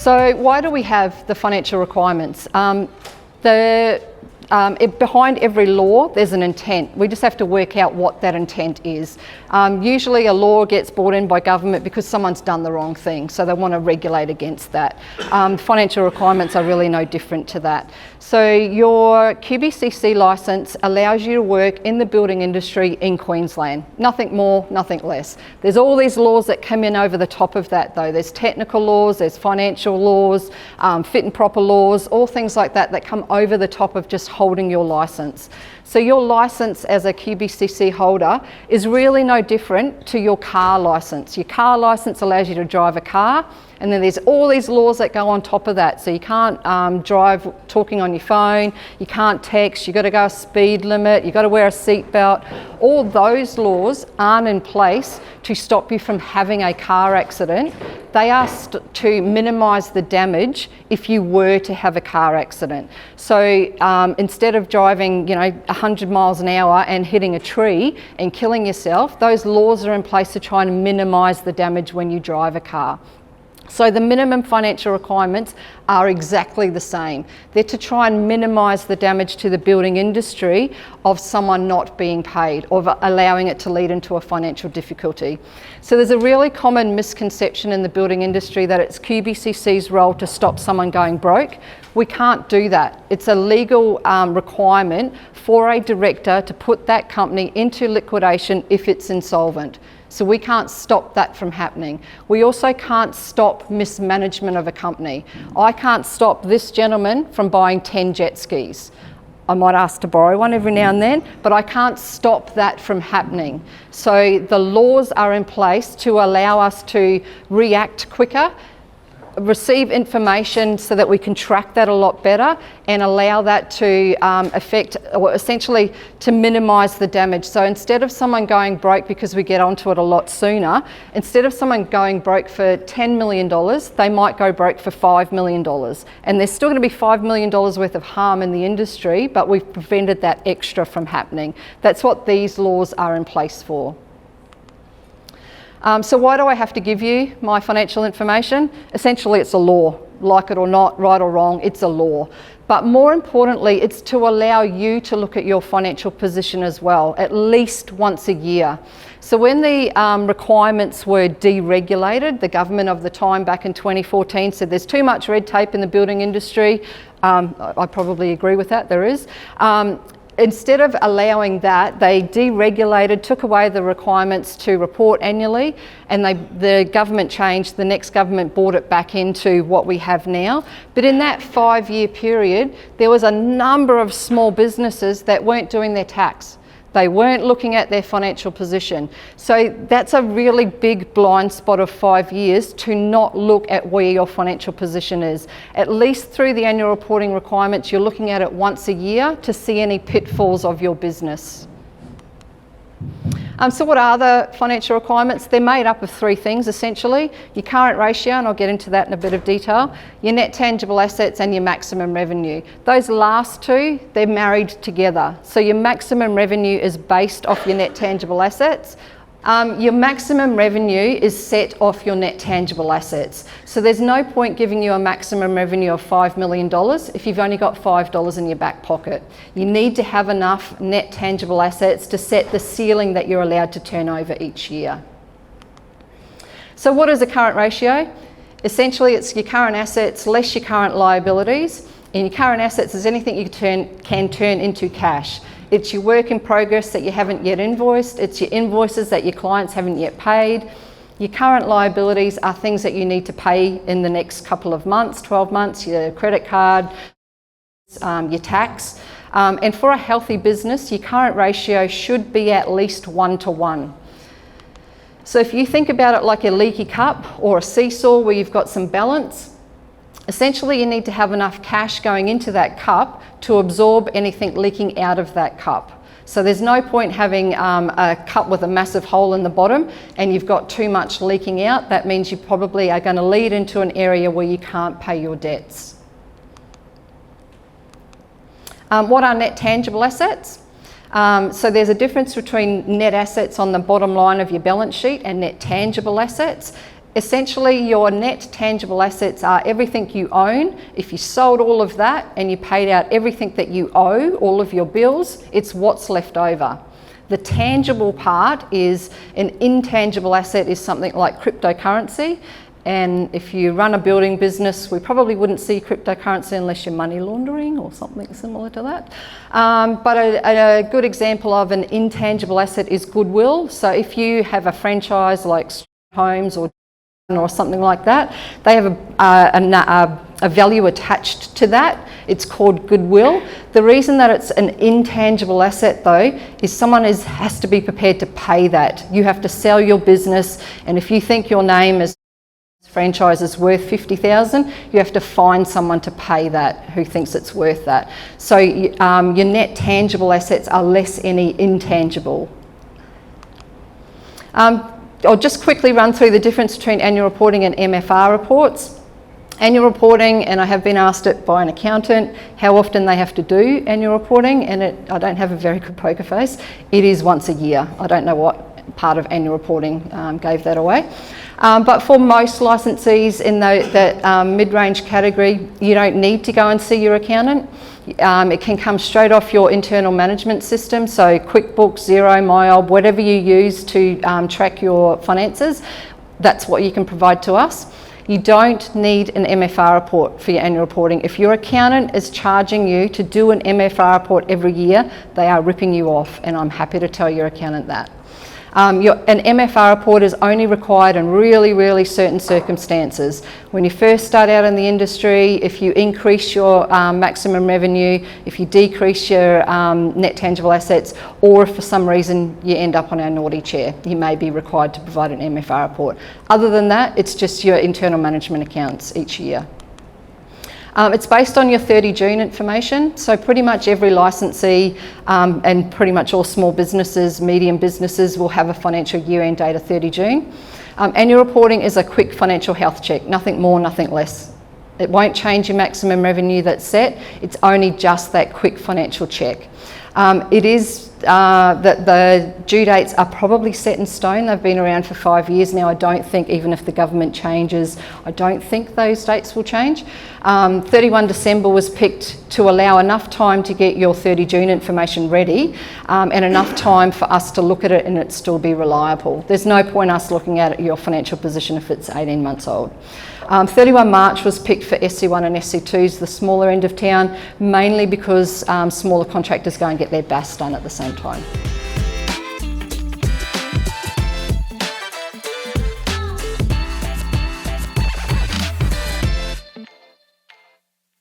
So why do we have the financial requirements? Behind every law, there's an intent. We just have to work out what that intent is. Usually a law gets brought in by government because someone's done the wrong thing, so they want to regulate against that. Financial requirements are really no different to that. So your QBCC licence allows you to work in the building industry in Queensland. Nothing more, nothing less. There's all these laws that come in over the top of that though. There's technical laws, there's financial laws, fit and proper laws, all things like that that come over the top of just holding your licence. So your licence as a QBCC holder is really no different to your car licence. Your car licence allows you to drive a car, and then there's all these laws that go on top of that. So you can't drive talking on your phone, you can't text, you've got to go a speed limit, you've got to wear a seatbelt. All those laws aren't in place to stop you from having a car accident. They are to minimise the damage if you were to have a car accident. So instead of driving, 100 miles an hour and hitting a tree and killing yourself, those laws are in place to try and minimise the damage when you drive a car. So the minimum financial requirements are exactly the same. They're to try and minimise the damage to the building industry of someone not being paid or allowing it to lead into a financial difficulty. So there's a really common misconception in the building industry that it's QBCC's role to stop someone going broke. We can't do that. It's a legal requirement for a director to put that company into liquidation if it's insolvent. So we can't stop that from happening. We also can't stop mismanagement of a company. I can't stop this gentleman from buying 10 jet skis. I might ask to borrow one every now and then, but I can't stop that from happening. So the laws are in place to allow us to react quicker, receive information so that we can track that a lot better and allow that to affect, or essentially to minimise the damage. So instead of someone going broke, because we get onto it a lot sooner, instead of someone going broke for $10 million, they might go broke for $5 million. And there's still going to be $5 million worth of harm in the industry, but we've prevented that extra from happening. That's what these laws are in place for. So why do I have to give you my financial information? Essentially, it's a law. Like it or not, right or wrong, it's a law. But more importantly, it's to allow you to look at your financial position as well, at least once a year. So when the requirements were deregulated, the government of the time back in 2014 said there's too much red tape in the building industry. I probably agree with that, there is. Instead of allowing that, they deregulated, took away the requirements to report annually, and the government changed, the next government brought it back into what we have now. But in that 5-year period, there was a number of small businesses that weren't doing their tax. They weren't looking at their financial position. So that's a really big blind spot of 5 years to not look at where your financial position is. At least through the annual reporting requirements, you're looking at it once a year to see any pitfalls of your business. So what are the financial requirements? They're made up of 3 things essentially. Your current ratio, and I'll get into that in a bit of detail, your net tangible assets and your maximum revenue. Those last 2, they're married together. So your maximum revenue is based off your net tangible assets. Your maximum revenue is set off your net tangible assets. So there's no point giving you a maximum revenue of $5 million if you've only got $5 in your back pocket. You need to have enough net tangible assets to set the ceiling that you're allowed to turn over each year. So what is a current ratio? Essentially, it's your current assets less your current liabilities. And your current assets is anything you can turn into cash. It's your work in progress that you haven't yet invoiced. It's your invoices that your clients haven't yet paid. Your current liabilities are things that you need to pay in the next couple of months, 12 months, your credit card, your tax. And for a healthy business, your current ratio should be at least 1 to 1. So if you think about it like a leaky cup or a seesaw where you've got some balance, essentially you need to have enough cash going into that cup to absorb anything leaking out of that cup. So there's no point having a cup with a massive hole in the bottom and you've got too much leaking out. That means you probably are going to lead into an area where you can't pay your debts. What are net tangible assets? So there's a difference between net assets on the bottom line of your balance sheet and net tangible assets. Essentially, your net tangible assets are everything you own. If you sold all of that and you paid out everything that you owe, all of your bills, it's what's left over. The tangible part is an intangible asset is something like cryptocurrency. And if you run a building business, we probably wouldn't see cryptocurrency unless you're money laundering or something similar to that. But a good example of an intangible asset is goodwill. So if you have a franchise like Homes or something like that, they have a value attached to that. It's called goodwill. The reason that it's an intangible asset though is someone has to be prepared to pay that. You have to sell your business, and if you think your name as franchise is worth $50,000, you have to find someone to pay that who thinks it's worth that. So your net tangible assets are less any intangible. I'll just quickly run through the difference between annual reporting and MFR reports. Annual reporting, and I have been asked it by an accountant how often they have to do annual reporting, and I don't have a very good poker face. It is once a year. I don't know what part of annual reporting gave that away. But for most licensees in that mid-range category, you don't need to go and see your accountant. It can come straight off your internal management system, so QuickBooks, Xero, MyOb, whatever you use to track your finances, that's what you can provide to us. You don't need an MFR report for your annual reporting. If your accountant is charging you to do an MFR report every year, they are ripping you off, and I'm happy to tell your accountant that. An MFR report is only required in really, really certain circumstances. When you first start out in the industry, if you increase your maximum revenue, if you decrease your net tangible assets, or if for some reason you end up on our naughty chair, you may be required to provide an MFR report. Other than that, it's just your internal management accounts each year. It's based on your 30 June information, so pretty much every licensee and pretty much all small businesses, medium businesses will have a financial year end date of 30 June. Annual reporting is a quick financial health check, nothing more, nothing less. It won't change your maximum revenue that's set, it's only just that quick financial check. It is that the due dates are probably set in stone. They've been around for 5 years now. I don't think, even if the government changes, I don't think those dates will change. 31 December was picked to allow enough time to get your 30 June information ready and enough time for us to look at it and it still be reliable. There's no point us looking at your financial position if it's 18 months old. 31 March was picked for SC1 and SC2s, the smaller end of town, mainly because smaller contractors go and get their BAS done at the same time.